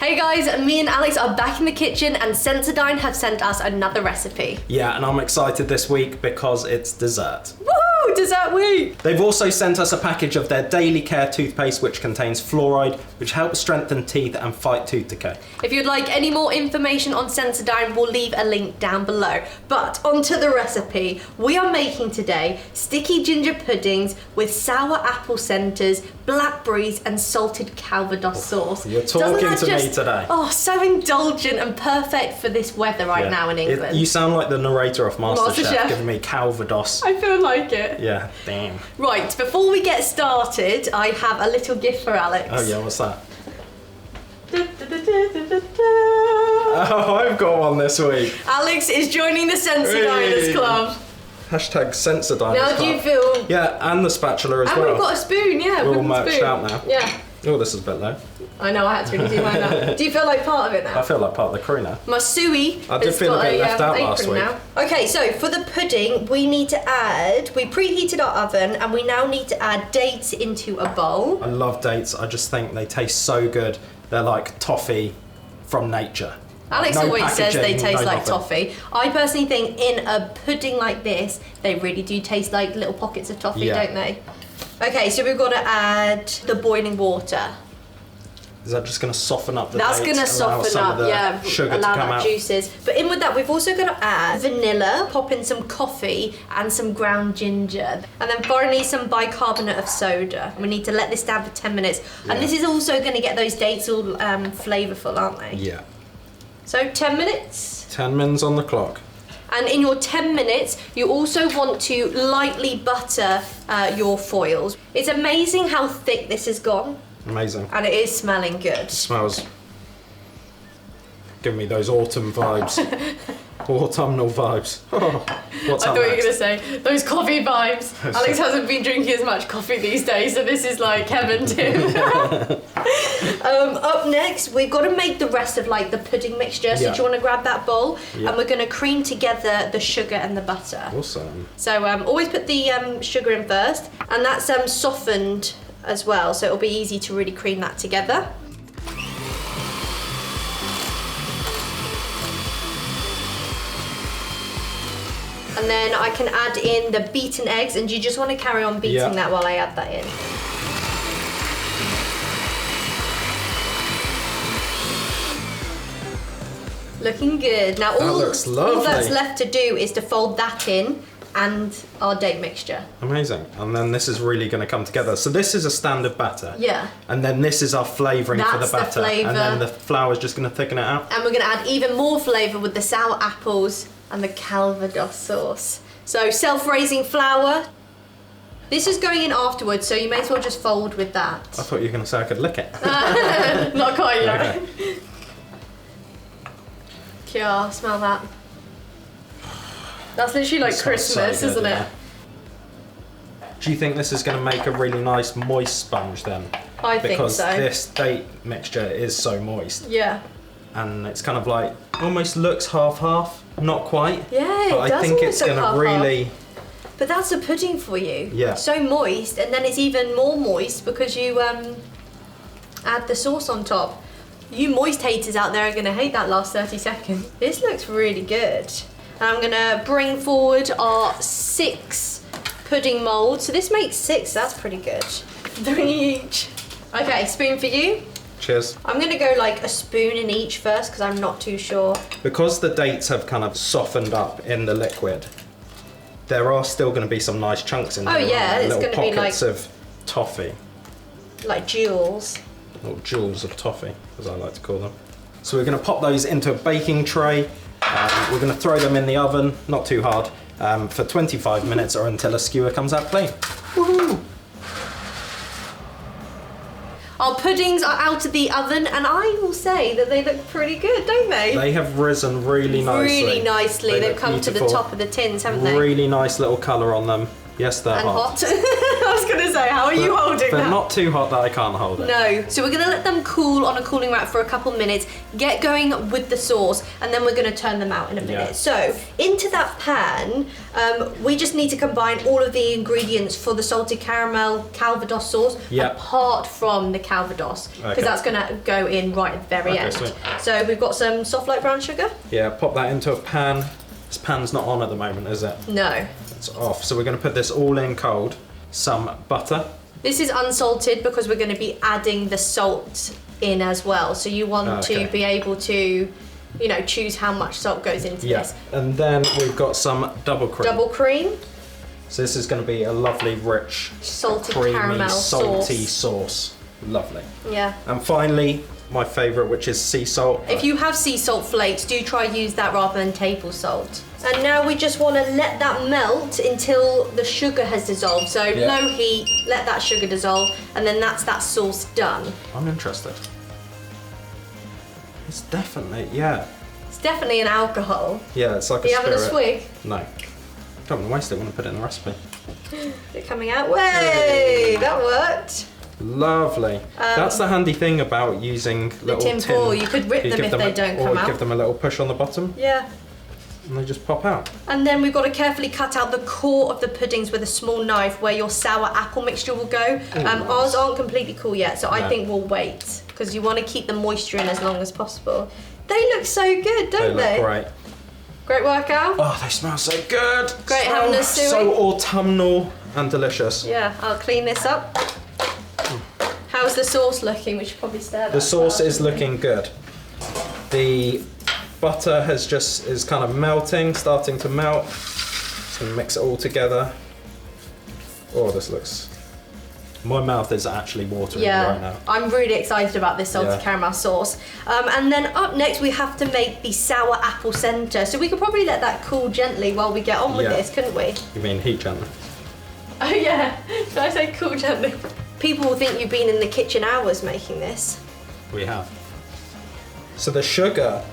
Hey guys, me and Alex are back in the kitchen and Sensodyne have sent us another recipe. Yeah, and I'm excited this week because it's dessert. Woohoo! Dessert week! They've also sent us a package of their Daily Care toothpaste which contains fluoride, which helps strengthen teeth and fight tooth decay. If you'd like any more information on Sensodyne, we'll leave a link down below. But onto the recipe. We are making today sticky ginger puddings with sour apple centres, blackberries and salted Calvados sauce. You're talking to me today. Oh, so indulgent and perfect for this weather right now in England. You sound like the narrator of MasterChef giving me Calvados. I feel like it. Yeah, damn. Right, before we get started, I have a little gift for Alex. Oh yeah, what's that? Oh, I've got one this week. Alex is joining the Sensodyners Club. Hashtag Sensodyners Club. How do you feel? Yeah, and the spatula as well. And we've got a spoon, yeah. We're all merched out now. Yeah. Oh, this is a bit low. I know, I had to really do mine now. Do you feel like part of it now? I feel like part of the crew now. My Suey I did feel a bit left out last week. Now. Okay, so for the pudding, we need to add, we preheated our oven and we now need to add dates into a bowl. I love dates. I just think they taste so good. They're like toffee from nature. Alex always says they taste like toffee. I personally think in a pudding like this, they really do taste like little pockets of toffee, don't they? Okay, so we've got to add the boiling water. Is that just going to soften up the dates? That's going to soften up, sugar allow to come that out. Juices. But in with that, we've also got to add vanilla, pop in some coffee and some ground ginger. And then finally some bicarbonate of soda. We need to let this down for 10 minutes. Yeah. And this is also going to get those dates all flavourful, aren't they? Yeah. So 10 minutes? 10 minutes on the clock. And in your 10 minutes, you also want to lightly butter your foils. It's amazing how thick this has gone. Amazing. And it is smelling good. It smells... Give me those autumn vibes. Autumnal vibes. Oh, what's I thought up you were going to say, those coffee vibes. Alex hasn't been drinking as much coffee these days, so this is like heaven to him. Up next, we've got to make the rest of like the pudding mixture. So do you want to grab that bowl? And we're going to cream together the sugar and the butter. Awesome. So always put the sugar in first. And that's softened as well, so it'll be easy to really cream that together. And then I can add in the beaten eggs, and you just want to carry on beating that while I add that in. Looking good. Now all that's left to do is to fold that in and our date mixture. Amazing. And then this is really going to come together. So this is a standard batter. Yeah. And then this is our flavouring for the batter. Flavour. And then the flour's just going to thicken it out. And we're going to add even more flavour with the sour apples and the Calvados sauce. So self-raising flour. This is going in afterwards, so you may as well just fold with that. I thought you were going to say I could lick it. Not quite yet. Okay. Yeah, smell that. That's literally like Christmas, so good, isn't it? Do you think this is going to make a really nice moist sponge then? I think so. Because this date mixture is so moist. Yeah. And it's kind of like, almost looks half-half, not quite. Yeah, but I think it's going to really... But that's a pudding for you. Yeah. So moist, and then it's even more moist because you add the sauce on top. You moist haters out there are going to hate that last 30 seconds. This looks really good. And I'm going to bring forward our 6 pudding moulds. So this makes 6, that's pretty good. 3 each. Okay, spoon for you. Cheers. I'm going to go like a spoon in each first because I'm not too sure. Because the dates have kind of softened up in the liquid, there are still going to be some nice chunks in there. Oh yeah, it's going to be like... pockets of toffee. Like jewels. Little jewels of toffee, as I like to call them. So we're going to pop those into a baking tray. We're going to throw them in the oven, not too hard, for 25 minutes or until a skewer comes out clean. Woohoo! Our puddings are out of the oven, and I will say that they look pretty good, don't they? They have risen really nicely. Really nicely. They've come to the top of the tins, haven't they? Really nice little colour on them. Yes, they're and hot. hot. I was going to say, how are you holding They're that? not too hot that I can't hold it. No. So we're going to let them cool on a cooling rack for a couple minutes, get going with the sauce, and then we're going to turn them out in a minute. Yeah. So into that pan, we just need to combine all of the ingredients for the salted caramel Calvados sauce, apart from the Calvados, because that's going to go in right at the very end. Sweet. So we've got some soft light brown sugar. Yeah, pop that into a pan. This pan's not on at the moment, is it? No. It's off. So we're going to put this all in cold. Some butter. This is unsalted because we're going to be adding the salt in as well. So you want to be able to, you know, choose how much salt goes into this. And then we've got some double cream. Double cream. So this is going to be a lovely, rich, salted creamy, caramel salty sauce. Lovely. Yeah. And finally, my favourite, which is sea salt. If you have sea salt flakes, do try use that rather than table salt. And now we just want to let that melt until the sugar has dissolved. So low heat, let that sugar dissolve, and then that's that sauce done. I'm interested. It's definitely, It's definitely an alcohol. Yeah, it's like a Are you spirit. having a swig? No. Don't want to waste it when I put it in the recipe. Is it coming out? Way! That worked. Lovely. That's the handy thing about using little tin foil. You could rip them if they don't come out. Or give them a little push on the bottom. Yeah. And they just pop out. And then we've got to carefully cut out the core of the puddings with a small knife where your sour apple mixture will go. Ours aren't completely cool yet, so I think we'll wait because you want to keep the moisture in as long as possible. They look so good, don't they? They look great. Great work, Al. Oh, they smell so good. Great having a suey. So autumnal and delicious. Yeah, I'll clean this up. How's the sauce looking? We should probably stir that. The sauce is looking good. The butter is kind of melting, starting to melt. Just gonna mix it all together. Oh, this looks. My mouth is actually watering right now. I'm really excited about this salted caramel sauce. And then up next we have to make the sour apple centre. So we could probably let that cool gently while we get on with this, couldn't we? You mean heat gently? Oh yeah, did I say cool gently? People will think you've been in the kitchen hours making this. We have. So the sugar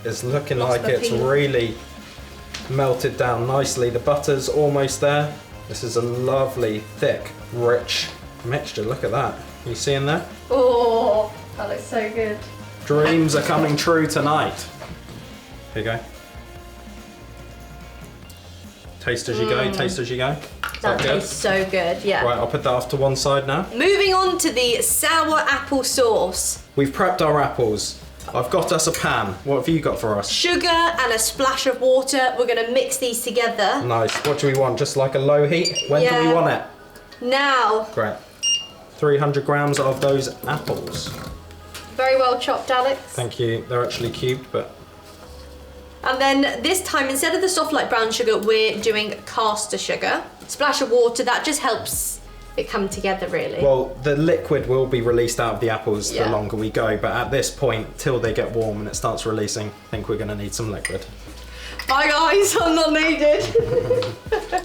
is looking like it's really melted down nicely. The butter's almost there. This is a lovely, thick, rich mixture. Look at that. You seeing that? Oh, that looks so good. Dreams are coming true tonight. Here you go. Taste as you go, taste as you go. That tastes so good, yeah. Right, I'll put that off to one side now. Moving on to the sour apple sauce. We've prepped our apples. I've got us a pan. What have you got for us? Sugar and a splash of water. We're going to mix these together. Nice. What do we want? Just like a low heat? When do we want it? Now. Great. 300 grams of those apples. Very well chopped, Alex. Thank you. They're actually cubed, but... And then this time, instead of the soft light brown sugar, we're doing caster sugar. Splash of water, that just helps it come together, really. Well, the liquid will be released out of the apples the longer we go, but at this point, till they get warm and it starts releasing, I think we're going to need some liquid. Bye guys, I'm not needed.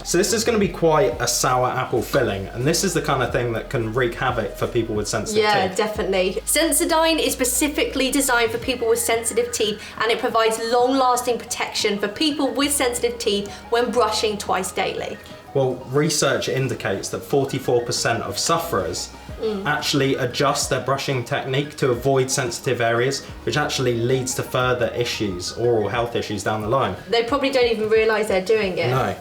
So this is going to be quite a sour apple filling, and this is the kind of thing that can wreak havoc for people with sensitive teeth. Yeah, definitely. Sensodyne is specifically designed for people with sensitive teeth, and it provides long-lasting protection for people with sensitive teeth when brushing twice daily. Well, research indicates that 44% of sufferers actually adjust their brushing technique to avoid sensitive areas, which actually leads to further issues, oral health issues down the line. They probably don't even realise they're doing it. No.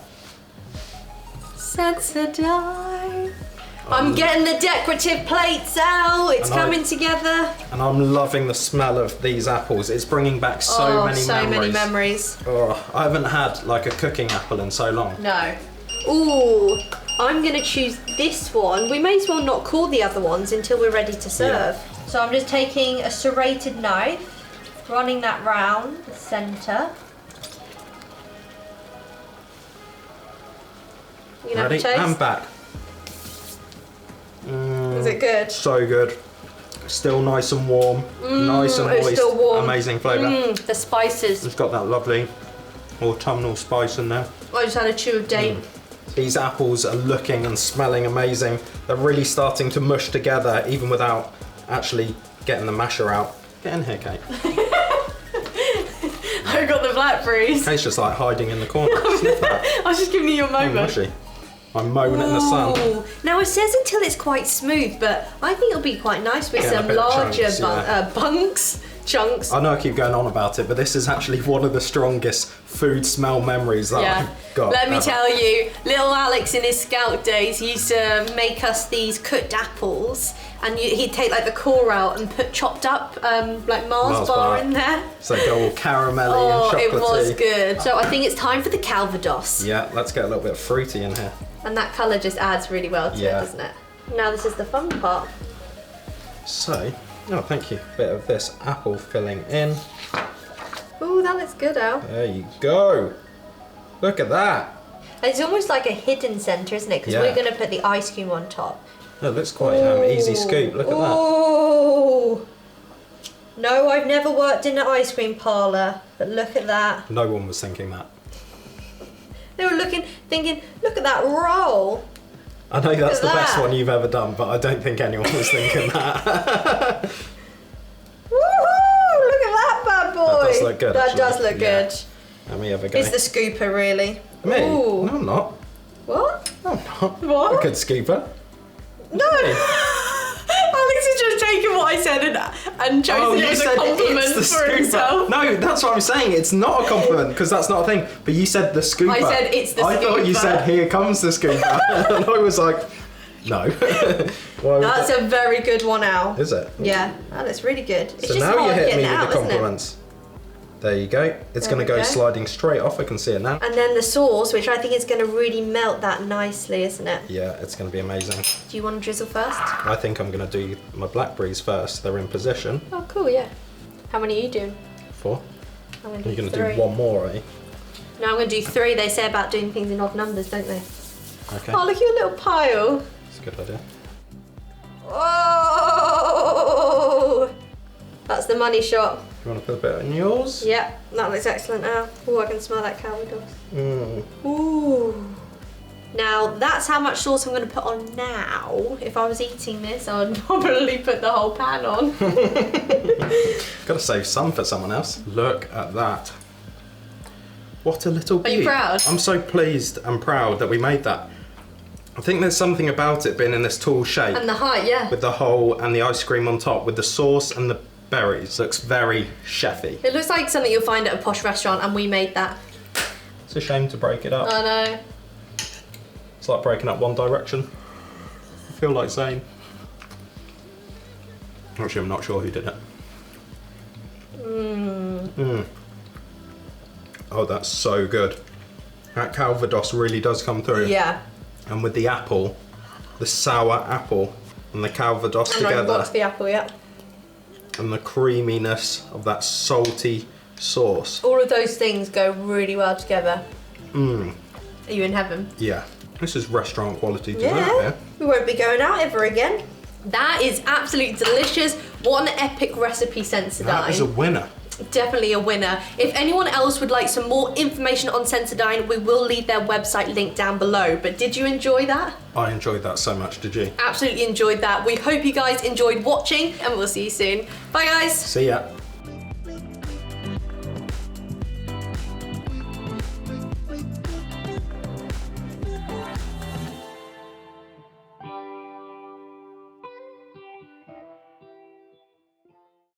Sensodyne. I'm getting the decorative plates out. It's coming together. And I'm loving the smell of these apples. It's bringing back so many memories. Oh, I haven't had like a cooking apple in so long. No. Ooh, I'm gonna choose this one. We may as well not call the other ones until we're ready to serve. Yeah. So I'm just taking a serrated knife, running that round the centre. You gonna ready? have a taste? And back. Is it good? So good. Still nice and warm, nice and moist. It's still warm. Amazing flavour. The spices. It's got that lovely autumnal spice in there. I just had a chew of date. These apples are looking and smelling amazing. They're really starting to mush together even without actually getting the masher out. Get in here, Kate. I got the blackberries. Kate's just like hiding in the corner. I was just giving you your moment. Mushy. I'm mowing it in the sun. Ooh. Now it says until it's quite smooth, but I think it'll be quite nice with some larger chunks. I know I keep going on about it, but this is actually one of the strongest food smell memories that I've got. Let me tell you, little Alex in his scout days used to make us these cooked apples, and he'd take like the core out and put chopped up like Mars bar in there. So go all caramelly and chocolatey. It was good. So I think it's time for the Calvados. Yeah, let's get a little bit fruity in here. And that colour just adds really well to it, doesn't it? Now this is the fun part. So, thank you. Bit of this apple filling in. Ooh, that looks good, Al. There you go. Look at that. It's almost like a hidden centre, isn't it? Because we're going to put the ice cream on top. It looks quite easy scoop. Look at that. Oh! No, I've never worked in an ice cream parlour, but look at that. No one was thinking that. They were thinking, look at that roll. I know that's the best one you've ever done, but I don't think anyone was thinking that. Woohoo! Look at that bad boy. That does look good. That does look good. Let me have a go. It's the scooper, really. Me? Ooh. No, I'm not. What? No, I'm not. What? A good scooper. No. Alex has just taken what I said and chosen it as a compliment for himself. No, that's what I'm saying. It's not a compliment because that's not a thing. But you said the scooper. I said it's the scooper. I thought you said here comes the scooper, and I was like, no. That's a very good one, Al. Is it? Yeah, that looks really good. It's so just now you hard hit me getting with out, the compliments. There you go. It's going to go sliding straight off. I can see it now. And then the sauce, which I think is going to really melt that nicely, isn't it? Yeah, it's going to be amazing. Do you want to drizzle first? I think I'm going to do my blackberries first. They're in position. Oh, cool, yeah. How many are you doing? 4. I'm going You're going to do 1 more, eh? No, I'm going to do 3. They say about doing things in odd numbers, don't they? Okay. Oh, look at your little pile. That's a good idea. Oh! That's the money shot. You want to put a bit on yours? Yep, that looks excellent now. Oh, I can smell that Calvados. Mm. Ooh. Now, that's how much sauce I'm going to put on now. If I was eating this, I would probably put the whole pan on. Got to save some for someone else. Look at that. What a little beauty. Are you proud? I'm so pleased and proud that we made that. I think there's something about it being in this tall shape. And the height, yeah. With the hole and the ice cream on top, with the sauce and the berries. Looks very chefy. It looks like something you'll find at a posh restaurant, and we made that. It's a shame to break it up. I know. It's like breaking up One Direction. I feel like saying. Actually, I'm not sure who did it. Oh, that's so good. That Calvados really does come through. Yeah. And with the apple, the sour apple and the Calvados together. I got the apple yet. And the creaminess of that salty sauce. All of those things go really well together. Mmm. Are you in heaven? Yeah. This is restaurant quality dessert. Yeah. We won't be going out ever again. That is absolutely delicious. What an epic recipe, Sensodyne. That is a winner. Definitely a winner. If anyone else would like some more information on Sensodyne, we will leave their website link down below. But did you enjoy that? I enjoyed that so much, did you? Absolutely enjoyed that. We hope you guys enjoyed watching, and we'll see you soon. Bye, guys. See ya.